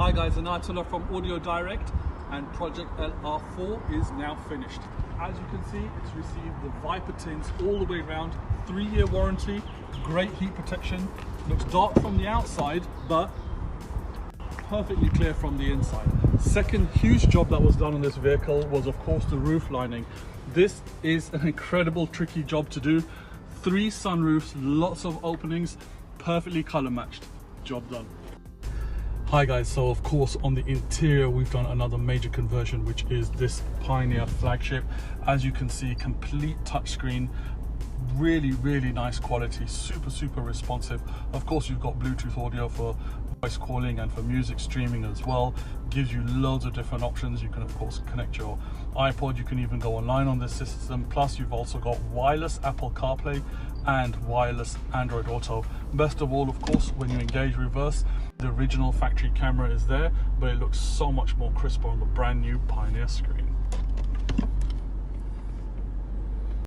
Hi guys, 𝗟𝗡𝗩𝗘𝗥 from Audio Direct, and Project LR4 is now finished. As you can see, it's received the Viper tins all the way around, 3-year warranty, great heat protection, looks dark from the outside but perfectly clear from the inside. Second huge job that was done on this vehicle was of course the roof lining. This is an incredible tricky job to do. 3 sunroofs, lots of openings, perfectly color matched. Job done. Hi guys, so of course on the interior we've done another major conversion, which is this Pioneer flagship. As you can see, complete touchscreen, really nice quality, super responsive. Of course you've got Bluetooth audio for voice calling and for music streaming as well. Gives you loads of different options. You can of course connect your iPod, you can even go online on this system. Plus you've also got wireless Apple CarPlay and wireless Android Auto. Best of all, of course, when you engage reverse, the original factory camera is there, but it looks so much more crisper on the brand new Pioneer screen.